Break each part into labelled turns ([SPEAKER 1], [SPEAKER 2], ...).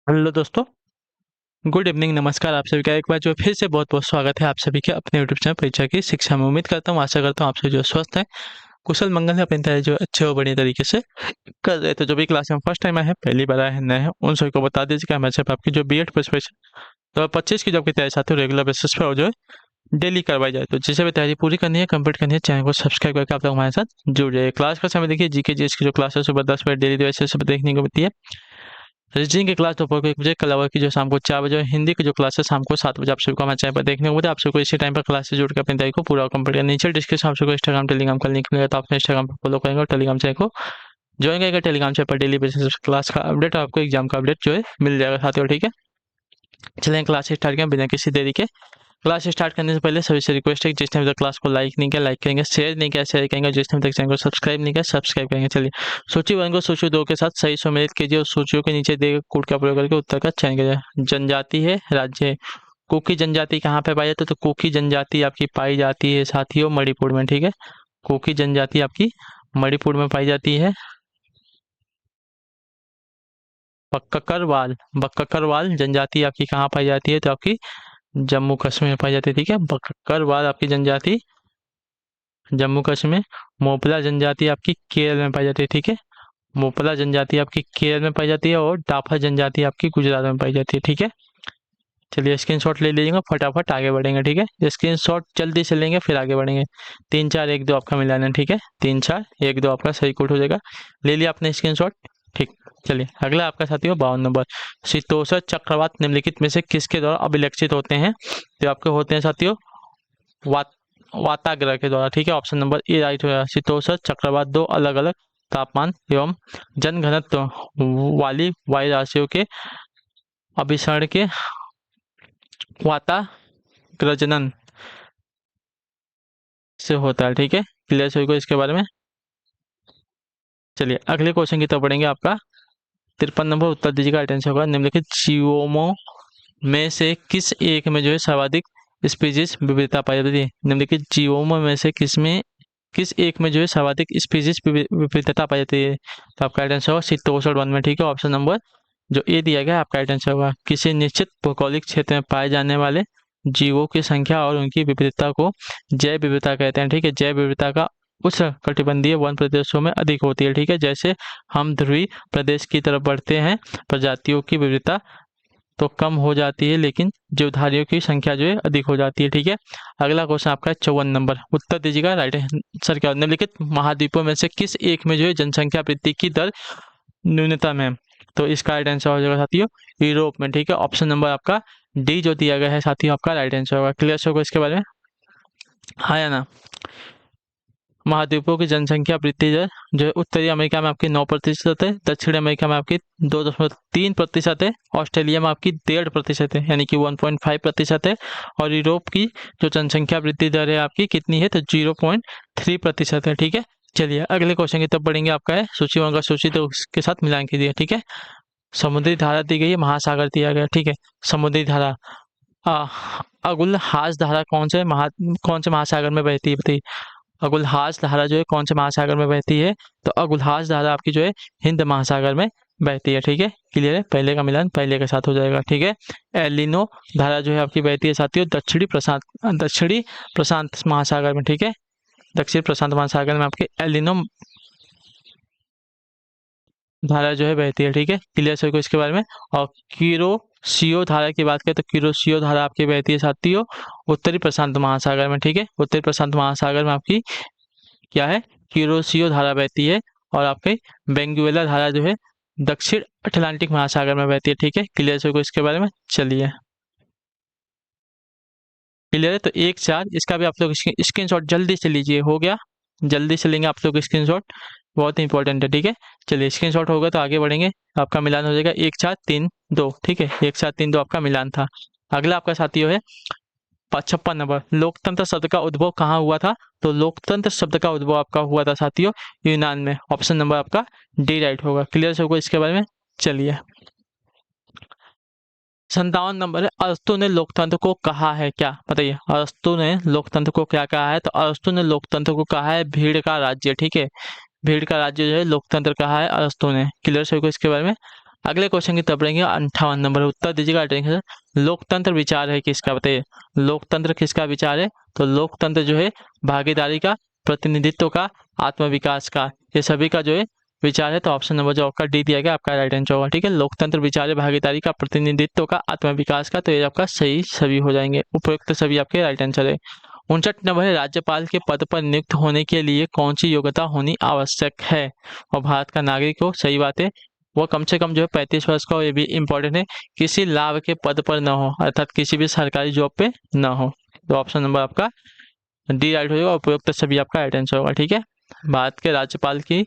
[SPEAKER 1] Hello दोस्तों, good evening, नमस्कार। आप सभी का एक बार जो फिर से बहुत-बहुत स्वागत है आप सभी के अपने यूट्यूब चैनल परीक्षा की शिक्षा में। उम्मीद करता हूँ, आशा करता हूँ आप सभी जो स्वस्थ हैं, कुशल मंगल है, अपनी तैयारी जो अच्छे और बढ़िया तरीके से कर रहे हैं। तो जो भी क्लास में फर्स्ट टाइम आए हैं, पहली बार आए हैं, नए हैं, उन सभी को बता दीजिए कि हमारे आपकी जो बीएड प्रिपरेशन 2025 की जो आपकी तैयारी साथी रेगुलर बेसिस पे और जो है डेली करवाई जाए। तो जिसे भी तैयारी पूरी करनी है, कंप्लीट करनी है, चैनल को सब्सक्राइब करके आप लोग हमारे साथ जुड़ जाइए। क्लास का समय देखिए, जीके जीएस की जो क्लास है सुबह 10 बजे डेली बेसिस पे देखने को मिलती है। रीजनिंग की क्लास दोपहर को 1 बजे, कल आवर की जो शाम को 4 बजे, हिंदी की जो क्लास है शाम को 7 बजे आप सभी को हमारे चैनल पर देखने को मिलता है। आप सबको इसी टाइम पर क्लास से जुड़ के अपनी तैयारी को पूरा कंप्लीट करना। नीचे डिस्क्रिप्शन आप सबको इंस्टाग्राम टेलीग्राम का लिंक मिलेगा, तो आप इंस्टाग्राम पर फॉलो करेंगे और टेलीग्राम चैनल को ज्वाइन करेंगे। टेलीग्राम चैनल पर डेली बेसिस क्लास का अपडेट और आपको एग्जाम का अपडेट जो है मिल जाएगा साथियों। ठीक है, चलें क्लास स्टार्ट करें बिना किसी देरी के। क्लास स्टार्ट करने से पहले सभी से रिक्वेस्ट है कि जिसने अभी तक क्लास को लाइक नहीं किया लाइक करेंगे, शेयर नहीं किया शेयर करेंगे, और जिसने अभी तक चैनल को सब्सक्राइब नहीं किया सब्सक्राइब करेंगे। चलिए, सूची 1 को सूची 2 के साथ सही सम्मिलित कीजिए और सूचियों के नीचे दिए गए कोड का प्रयोग करके उत्तर का चयन कीजिए। जनजाति है, राज्य है। कुकी जनजाति कहाँ पे पाई जाती है? तो कुकी जनजाति आपकी पाई जाती है साथियों मणिपुर में। ठीक है, कुकी जनजाति आपकी मणिपुर में पाई जाती है। बक्करवाल बक्करवाल जनजाति आपकी कहाँ पाई जाती है? तो आपकी जम्मू कश्मीर में पाई जाती है। ठीक है, बक्करवाल आपकी जनजाति जम्मू कश्मीर। मोपला जनजाति आपकी केरल में पाई जाती है। ठीक है, मोपला जनजाति आपकी केरल में पाई जाती है और डाफा जनजाति आपकी गुजरात में पाई जाती है। ठीक है, चलिए स्क्रीनशॉट ले लीजिएगा, फटाफट आगे बढ़ेंगे। ठीक है, स्क्रीनशॉट जल्दी से लेंगे फिर आगे बढ़ेंगे। 3 4 1 2 आपका मिलाना है। ठीक है, 3 4 1 2 आपका सही कोड हो जाएगा। ले लिया आपने स्क्रीनशॉट। ठीक, चलिए अगला आपका साथी हो 52 नंबर। शीतोषण चक्रवात निम्नलिखित में से किसके द्वारा अभिलक्षित होते हैं? तो आपके होते हैं साथियों वात वाताग्रह के द्वारा। ठीक है, ऑप्शन नंबर ए राइट होगा। शीतोषण चक्रवात दो अलग अलग तापमान एवं जनघनत्व वाली वायु राशियों के अभिसरण के वाताग्रजनन से होता है। ठीक है, क्लियर सभी को इसके बारे में। चलिए अगले क्वेश्चन की तरफ बढ़ेंगे। आपका 53 नंबर उत्तर दीजिएगा। अटेंशन होगा, निम्नलिखित जीवों में से किस एक में जो है सर्वाधिक स्पीसीज विविधता पाई जाती है? निम्नलिखित जीवों में से किस एक में जो है सर्वाधिक स्पीसीज विविधता पाई जाती है? तो आपका आंसर होगा शीतोष्ण वन में। ठीक है, ऑप्शन नंबर जो ए दिया गया आपका आंसर होगा। किसी निश्चित भौगोलिक क्षेत्र में पाए जाने वाले जीवों की संख्या और उनकी विविधता को जैव विविधता कहते हैं। ठीक है, जैव विविधता का उष्ण कटिबंधीय वन प्रदेशों में अधिक होती है। ठीक है, जैसे हम ध्रुवीय प्रदेश की तरफ बढ़ते हैं प्रजातियों की विविधता तो कम हो जाती है, लेकिन जीवधारियों की संख्या जो है अधिक हो जाती है। ठीक है, अगला क्वेश्चन आपका है 54 नंबर। उत्तर दीजिएगा राइट आंसर क्या? निम्नलिखित महाद्वीपों में से किस एक में जो है जनसंख्या वृद्धि की दर न्यूनतम है? तो इसका राइट आंसर हो जाएगा साथियों यूरोप में। ठीक है, ऑप्शन नंबर आपका डी जो दिया गया है साथियों आपका राइट आंसर होगा। क्लियर होगा इसके बारे में? हाँ या ना? महाद्वीपों की जनसंख्या वृद्धि दर जो है उत्तरी अमेरिका में आपकी 9% है, दक्षिण अमेरिका में आपकी 2.3% है, ऑस्ट्रेलिया में आपकी 1.5% है यानी कि 1.5% है, और यूरोप की जो जनसंख्या वृद्धि दर है आपकी कितनी है? तो 0.3% है। ठीक है, चलिए अगले क्वेश्चन की तरफ बढ़ेंगे। आपका है सूची वन का सूची तो उसके साथ मिलान कीजिए। ठीक है, समुद्री धारा दी गई है, महासागर दिया गया। ठीक है, समुद्री धारा आ, अगुलहास धारा कौन से महासागर में बहती है बताइए? अगुलहास धारा जो है कौन से महासागर में बहती है? तो अगुलहास धारा आपकी जो है हिंद महासागर में बहती है। ठीक है, क्लियर है? पहले का मिलान पहले के साथ हो जाएगा। ठीक है, एलिनो धारा जो है आपकी बहती है साथियों दक्षिणी प्रशांत महासागर में। ठीक है, दक्षिण प्रशांत महासागर में आपके एलिनो धारा जो है बहती है। ठीक है, क्लियर सभी को इसके बारे में। और किरोशियो धारा की बात करें तो किरोशियो धारा आपकी बहती है साथियों उत्तरी प्रशांत महासागर में। ठीक है, उत्तरी प्रशांत महासागर में आपकी क्या है? किरोशियो धारा बहती है, और आपके बेंगुएला धारा जो है दक्षिण अटलांटिक महासागर में बहती है। ठीक है, क्लियर सभी को इसके बारे में। चलिए क्लियर है? तो 1 4 इसका भी आप लोग स्क्रीनशॉट जल्दी से लीजिए। हो गया? जल्दी से लेंगे आप लोग स्क्रीनशॉट, बहुत इंपॉर्टेंट है। ठीक है, चलिए स्क्रीनशॉट होगा तो आगे बढ़ेंगे। आपका मिलान हो जाएगा 1 4 3 2। ठीक है, 1 4 3 2 आपका मिलान था। अगला आपका साथियों है 56 नंबर। लोकतंत्र शब्द का उद्भव कहाँ हुआ था? तो लोकतंत्र शब्द का उद्भव आपका हुआ था साथियों यूनान में। ऑप्शन नंबर आपका डी राइट होगा। क्लियर होगा इसके बारे में? चलिए 57 नंबर है, अरस्तु ने लोकतंत्र को कहा है क्या? बताइए, अरस्तु ने लोकतंत्र को क्या कहा है? तो अरस्तु ने लोकतंत्र को कहा है भीड़ का राज्य। ठीक है, भीड़ का राज्य जो है लोकतंत्र कहा है अरस्तु ने। क्लियर सभी को इसके बारे में? अगले क्वेश्चन की तरफ बढ़ेंगे। 58 नंबर उत्तर दीजिएगा अटेंशन। लोकतंत्र विचार है किसका, बताइए। लोकतंत्र किसका विचार है? तो लोकतंत्र जो है भागीदारी का, प्रतिनिधित्व का, आत्म विकास का, ये सभी का जो है विचार है। तो ऑप्शन नंबर जो आपका डी दिया गया आपका राइट आंसर होगा। ठीक है, लोकतंत्र विचार है भागीदारी का, प्रतिनिधित्व का, आत्म विकास का। तो ये आपका सही सभी हो जाएंगे, उपयुक्त सभी आपके राइट आंसर है। 59 नंबर है राज्यपाल के पद पर नियुक्त होने के लिए कौन सी योग्यता होनी आवश्यक है? और भारत का नागरिक हो, सही बात है। वो कम से कम जो है 35 वर्ष का हो, ये भी इंपॉर्टेंट है। किसी लाभ के पद पर न हो, अर्थात किसी भी सरकारी जॉब पे न हो। तो ऑप्शन नंबर आपका डी राइट हो जाएगा, उपयुक्त सभी आपका राइट आंसर होगा। ठीक है, भारत के राज्यपाल के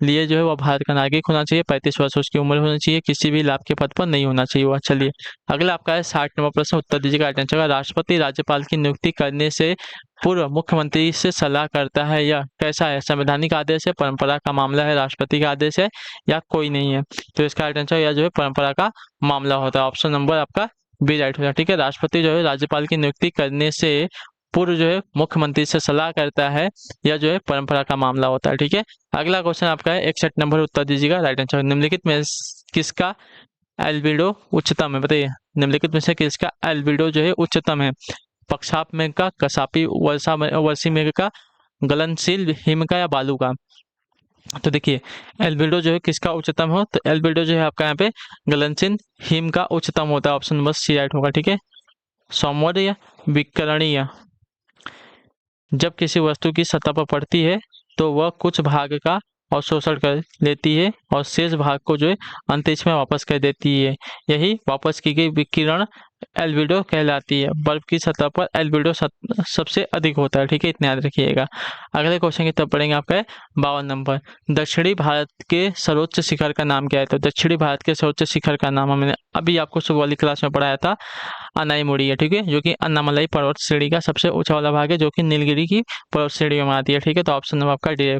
[SPEAKER 1] लिए जो है वो भारत का नागरिक होना चाहिए, 35 वर्ष उसकी उम्र होनी चाहिए, किसी भी लाभ के पद पर नहीं होना चाहिए वो। चलिए अगला आपका है 60 नंबर प्रश्न, उत्तर दीजिएगा राइट आंसर होगा। राष्ट्रपति राज्यपाल की नियुक्ति करने से पूर्व मुख्यमंत्री से सलाह करता है या कैसा है? संवैधानिक आदेश है, परंपरा का मामला है, राष्ट्रपति का आदेश है, या कोई नहीं है? तो इसका राइट आंसर या जो है परंपरा का मामला होता है। ऑप्शन नंबर आपका बी राइट हो जाएगा। ठीक है, राष्ट्रपति जो है राज्यपाल की नियुक्ति करने से पूर्व जो है मुख्यमंत्री से सलाह करता है, या जो है परंपरा का मामला होता है। ठीक है, अगला क्वेश्चन आपका है 61 नंबर, उत्तर दीजिएगा राइट आंसर। निम्नलिखित में किसका एल्बिडो उच्चतम है? बताइए, निम्नलिखित में से किसका एल्बिडो जो है उच्चतम है? पक्षाप मेघ का, कसापी वर्षी मेघ का, गलनशील हिम का, या बालू का? तो देखिए एल्बिडो जो है किसका उच्चतम हो, तो एल्बिडो जो है आपका यहाँ पे गलनशील हिम का उच्चतम होता है। ऑप्शन नंबर सी राइट होगा। ठीक है, सौम्य विकरणीय, जब किसी वस्तु की सतह पर पड़ती है तो वह कुछ भाग का अवशोषण कर लेती है और शेष भाग को जो है अंतरिक्ष में वापस कर देती है। यही वापस की गई विकिरण एल्बिडो कहलाती है। बर्फ की सतह पर एल्बिडो सबसे अधिक होता है। ठीक है, इतना याद रखिएगा। अगले क्वेश्चन की तरफ पढ़ेंगे आपका है 52 नंबर। दक्षिणी भारत के सर्वोच्च शिखर का नाम क्या है? तो दक्षिणी भारत के सर्वोच्च शिखर का नाम हमने अभी आपको सुबह वाली क्लास में पढ़ाया था, अनाईमुड़ी है। ठीक है, जो कि अन्नामलाई पर्वत श्रेणी का सबसे ऊंचा वाला भाग है, जो कि नीलगिरी की पर्वत श्रेणी में आती है। ठीक है, तो ऑप्शन नंबर आपका डी।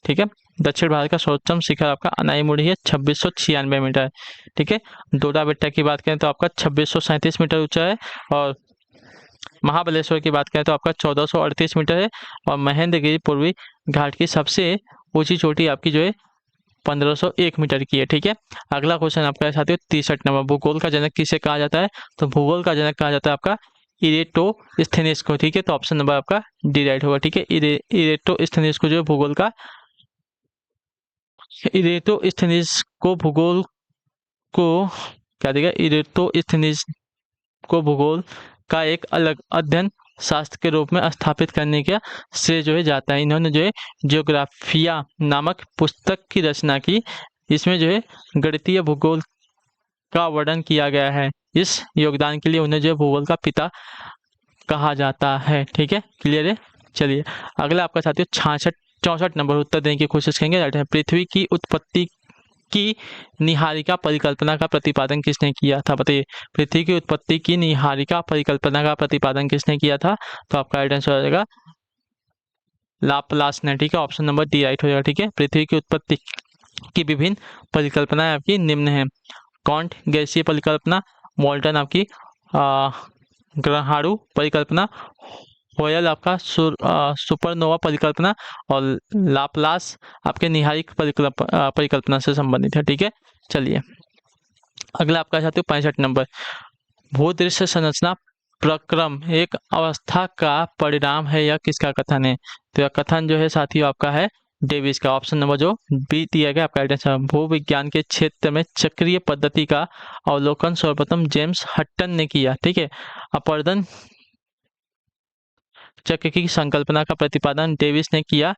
[SPEAKER 1] ठीक है, दक्षिण भारत का सर्वोच्चम शिखर आपका अनाईमुड़ी है, 2696 मीटर। ठीक है, डोडा बेट्टा की बात करें तो आपका 2637 मीटर ऊंचा है, और महाबलेश्वर की बात करें तो आपका 1438 मीटर है, और महेंद्रगिरी पूर्वी घाट की सबसे ऊंची चोटी आपकी जो है 1501 मीटर की है। ठीक है, अगला क्वेश्चन आपका है साथियों 63 नंबर। भूगोल का जनक किसे कहा जाता है? तो भूगोल का जनक कहा जाता है आपका इरेटोस्थेनीज को। ठीक है, तो ऑप्शन नंबर आपका डी राइट होगा। ठीक है, इरेटोस्थेनीज को जो है भूगोल का, इरेटोस्थेनीज को भूगोल को क्या देगा, इरेटोस्थेनीज को भूगोल का एक अलग अध्ययन शास्त्र के रूप में स्थापित करने का श्रेय जो है जाता है। इन्होंने जो है जियोग्राफिया नामक पुस्तक की रचना की। इसमें जो है गणितीय भूगोल का वर्णन किया गया है। इस योगदान के लिए उन्हें जो है भूगोल का पिता कहा जाता है। ठीक है, क्लियर है। चलिए अगला आपका साथियों 64 नंबर उत्तर देने की कोशिश करेंगे। पृथ्वी की उत्पत्ति की निहारिका परिकल्पना का प्रतिपादन किसने किया था? बताइए, पृथ्वी की उत्पत्ति की निहारिका परिकल्पना का प्रतिपादन किसने किया था? तो आपका राइट आंसर हो जाएगा लाप्लास ने। ठीक है, ऑप्शन नंबर डी राइट हो जाएगा। ठीक है, पृथ्वी की उत्पत्ति की विभिन्न परिकल्पनाएं आपकी निम्न है। कॉन्ट गैसीय परिकल्पना, मोल्टन आपकी ग्रहाणु परिकल्पना, होयल आपका सुपरनोवा परिकल्पना, और लाप्लास आपके निहारिक परिकल्पना से संबंधित है। ठीक है, चलिए अगला आपका साथियों 65 नंबर। भूदृश्य संरचना प्रक्रम एक अवस्था का परिणाम है या किसका कथन है? तो यह कथन जो है साथियों आपका है डेविस का। ऑप्शन नंबर जो बी दिया गया आपका आंसर। भूविज्ञान के क्षेत्र में चक्रीय पद्धति का अवलोकन सर्वप्रथम जेम्स हट्टन ने किया। ठीक है, अपर्दन चक्र की संकल्पना का प्रतिपादन डेविस ने किया,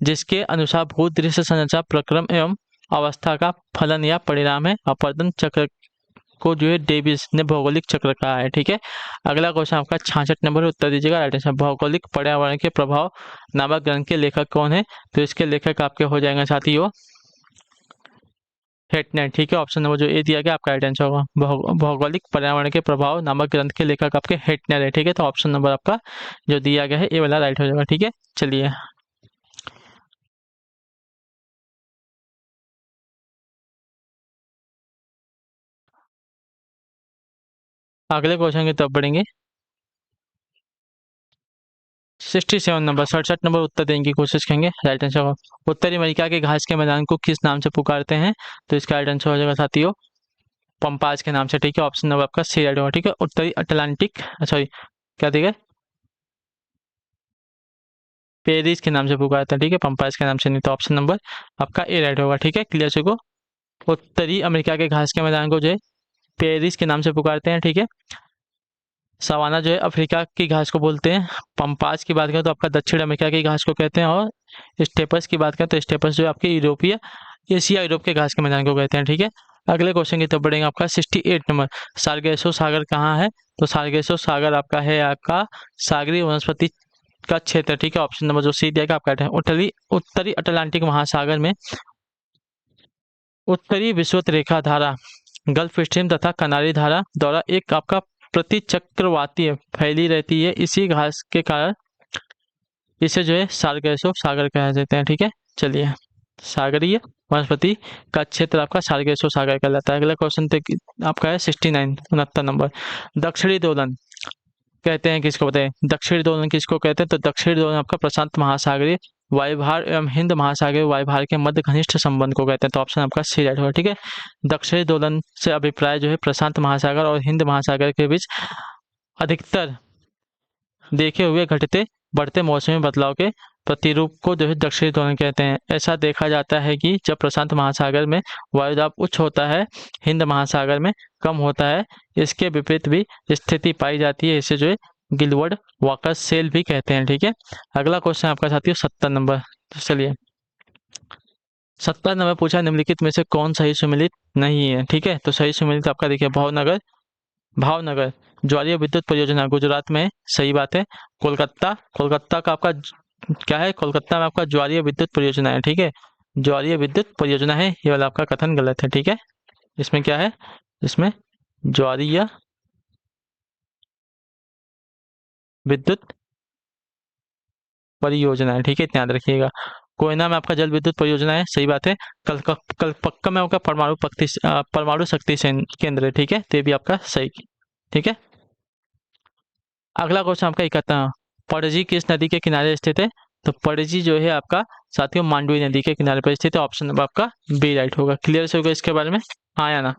[SPEAKER 1] जिसके अनुसार भूदृश्य संरचना प्रक्रम एवं अवस्था का फलन या परिणाम है। अपर्दन चक्र को जो है डेविस ने भौगोलिक चक्र कहा है। ठीक है, अगला क्वेश्चन आपका 66 नंबर उत्तर दीजिएगा राइट आंसर। भौगोलिक पर्यावरण के प्रभाव नामक ग्रंथ के लेखक कौन है? तो इसके लेखक आपके हो जाएंगे साथियों हेटनेर। ठीक है, ऑप्शन नंबर जो ए दिया गया आपका राइट आंसर होगा। भौगोलिक पर्यावरण के प्रभाव नामक ग्रंथ के लेखक आपके हेटनेर है। ठीक है, तो ऑप्शन नंबर आपका जो दिया गया है ए वाला राइट हो जाएगा। ठीक है, चलिए अगले क्वेश्चन की तरफ बढ़ेंगे। 67 नंबर, 67 नंबर उत्तर देने की कोशिश करेंगे। राइट आंसर होगा उत्तरी अमेरिका के घास के मैदान को किस नाम से पुकारते हैं? तो इसका राइट आंसर हो जाएगा साथियों पंपाज के नाम से, ठीक है। ऑप्शन नंबर आपका सी राइट होगा, ठीक है। उत्तरी अटलांटिक, सॉरी क्या ठीक है, पेरिस के नाम से पुकारते हैं, ठीक है, पंपाज के नाम से नहीं। तो ऑप्शन नंबर आपका ए राइट होगा, ठीक है। क्लियर से को उत्तरी अमेरिका के घास के मैदान को जो है पेरिस के नाम से पुकारते हैं, ठीक है। सवाना जो है अफ्रीका की घास को बोलते हैं। पंपाज की बात करें तो आपका दक्षिण अमेरिका की घास को कहते हैं, और स्टेपस की बात करें तो स्टेपस जो है आपके यूरोपीय एशिया यूरोप के घास के मैदान को कहते हैं, ठीक है। अगले क्वेश्चन की तरफ बढ़ेंगे। आपका 68 नंबर, सार्गेसो सागर कहाँ है? तो सार्गेसो सागर आपका है आपका सागरीय वनस्पति का क्षेत्र, ठीक है। ऑप्शन नंबर जो सी दिया गया आपका है उत्तरी उत्तरी अटलांटिक महासागर में उत्तरी विषुवत रेखा धारा, गल्फ स्ट्रीम तथा कनारी धारा द्वारा एक आपका प्रतिचक्रवाती फैली रहती है। इसी घास के कारण इसे जो है सार्गेसो सागर कहा जाते हैं, ठीक है। चलिए, सागरीय वनस्पति का क्षेत्र आपका सार्गेसो सागर कहलाता है। अगला क्वेश्चन आपका है 69 69 नंबर, दक्षिणी दोलन कहते हैं किसको बताएं? दक्षिणी दोलन किसको कहते हैं? तो दक्षिणी दोलन आपका प्रशांत महासागरीय वायुभार एवं हिंद महासागरीय वायुभार के मध्य घनिष्ठ संबंध को कहते हैं। तो ऑप्शन आपका सी राइट होगा, ठीक है। दक्षिणी दोलन से अभिप्राय जो है प्रशांत महासागर और हिंद महासागर के बीच अधिकतर देखे हुए घटते बढ़ते मौसमी बदलाव के प्रतिरूप को जो है दक्षिणी दोलन कहते हैं। ऐसा देखा जाता है कि जब प्रशांत महासागर में वायुदाब उच्च होता है, हिंद महासागर में कम होता है। इसके विपरीत भी स्थिति पाई जाती है। इसे जो है गिलवर्ड वॉकर सेल भी कहते हैं, ठीक है। अगला क्वेश्चन आपका साथियों 70 नंबर। तो चलिए, 70 नंबर पूछा निम्नलिखित में से कौन सही सुमेलित नहीं है, ठीक है। तो सही सुमेलित आपका देखिए भावनगर, भावनगर ज्वारीय विद्युत परियोजना गुजरात में, सही बात है। कोलकाता, कोलकाता का आपका क्या है? कोलकाता में आपका ज्वारीय विद्युत परियोजना है, ठीक है। ज्वारीय विद्युत परियोजना है, ये वाला आपका कथन गलत है, ठीक है। इसमें क्या है? इसमें ज्वारीय विद्युत परियोजना है, ठीक है, याद रखिएगा। कोयना में आपका जल विद्युत परियोजना है, सही बात है। कलपक्का में आपका परमाणु शक्ति केंद्र है, ठीक है। तो ये भी आपका सही, ठीक है। अगला क्वेश्चन आपका 71, पणजी किस नदी के किनारे स्थित है? तो पणजी जो है आपका साथियों मांडवी नदी के किनारे पर स्थित है। ऑप्शन नंबर आपका बी राइट होगा। क्लियर से होगा इसके बारे में, हाँ या ना?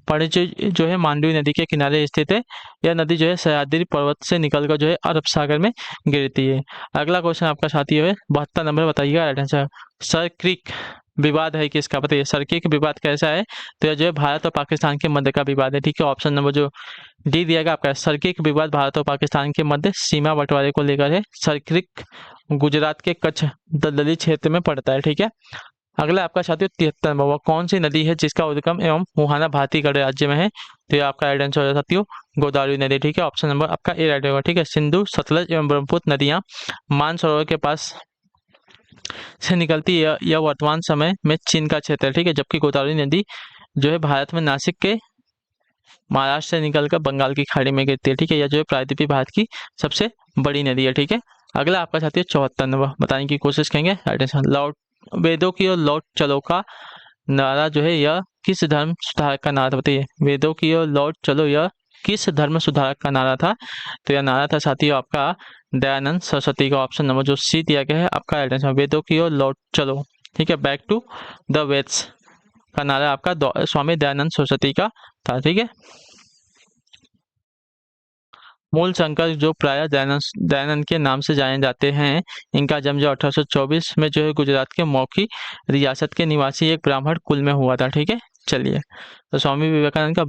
[SPEAKER 1] पणजी जो है मांडवी नदी के किनारे स्थित है। यह नदी जो है सह्याद्री पर्वत से निकलकर जो है अरब सागर में गिरती है। अगला क्वेश्चन आपका साथियों है 72 नंबर, बताइएगा राइट आंसर। सर क्रिक विवाद है किसका? बताइए, सर क्रिक विवाद कैसा है? तो यह जो है भारत और पाकिस्तान के मध्य का विवाद है, ठीक है। ऑप्शन नंबर जो डी दिया गया आपका, सर्किक विवाद भारत और पाकिस्तान के मध्य सीमा बंटवारे को लेकर है। सर्किक गुजरात के कच्छ दलदली क्षेत्र में पड़ता है, ठीक है। अगला आपका साथियों 73 नंबर, वह कौन सी नदी है जिसका उद्गम एवं मुहाना भारतीय राज्य में है? तो ये आपका राइट आंसर हो जाता है साथियों गोदावरी नदी, ठीक है। ऑप्शन नंबर आपका ए राइट होगा, ठीक है। सिंधु, सतलज एवं ब्रह्मपुत्र नदियां मानसरोवर के पास से निकलती है। यह वर्तमान समय में चीन का क्षेत्र है, ठीक है। जबकि गोदावरी नदी जो है भारत में नासिक के महाराष्ट्र से निकलकर बंगाल की खाड़ी में गिरती है, ठीक है। यह जो है प्रायद्वीपीय भारत की सबसे बड़ी नदी है, ठीक है। अगला आपका साथियों 74 नंबर, बताने की कोशिश करेंगे। राइट आंसर, लौट वेदों की ओर लौट चलो का नारा जो है यह किस धर्म सुधारक का नारा था? बताइए, वेदों की ओर लौट चलो यह किस धर्म सुधारक का नारा था? तो यह नारा था साथियों आपका दयानंद सरस्वती का। ऑप्शन नंबर जो सी दिया गया है आपका राइट आंसर, वेदों की ओर लौट चलो, ठीक है। बैक टू द वेद्स का नारा आपका स्वामी दयानंद सरस्वती का था, ठीक है। मूल शंकर जो प्राय दयानंद के नाम से जाने जाते हैं, इनका जन्म जो 1824 में जो है गुजरात के मौखी रियासत के निवासी एक ब्राह्मण कुल में हुआ था, ठीक है। चलिए, तो स्वामी विवेकानंद का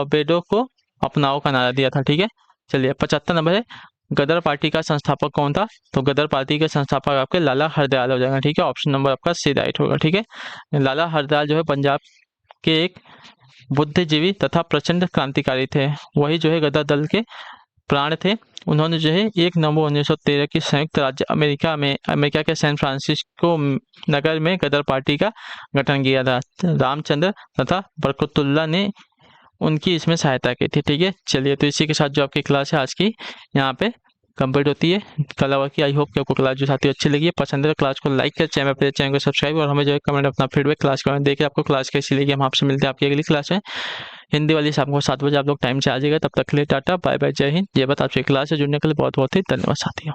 [SPEAKER 1] वेदों को अपनाओ का नारा दिया था, ठीक है। चलिए, 75 नंबर है, गदर पार्टी का संस्थापक कौन था? तो गदर पार्टी के संस्थापक आपके लाला हरदयाल हो जाएगा, ठीक है। ऑप्शन नंबर आपका सी राइट होगा, ठीक है। लाला हरदयाल जो है पंजाब के एक बुद्धिजीवी तथा प्रचंड क्रांतिकारी थे। वही जो है गदर दल के प्राण थे। उन्होंने जो है 1 नवंबर 1913 की संयुक्त राज्य अमेरिका के सैन फ्रांसिस्को नगर में गदर पार्टी का गठन किया था। रामचंद्र तथा बरकतुल्लाह ने उनकी इसमें सहायता की थी, ठीक है। चलिए, तो इसी के साथ जो आपकी क्लास है आज की यहाँ पे कंप्लीट होती है कलावा की। आई होप कि आपको क्लास जो साथी अच्छी लगी है, पसंद है तो क्लास को लाइक कर, चैनल को सब्सक्राइब और हमें जो है कमेंट अपना फीडबैक क्लास कमेंट देखिए आपको क्लास कैसी लगी। हम आपसे मिलते हैं आपकी अगली क्लास में हिंदी वाली शाम को 7 बजे आप लोग टाइम से आ जाएगा। तब तक के लिए टाटा बाय बाय, जय हिंद, जय भारत। आपसे क्लास से जुड़ने के लिए बहुत बहुत ही धन्यवाद साथियों।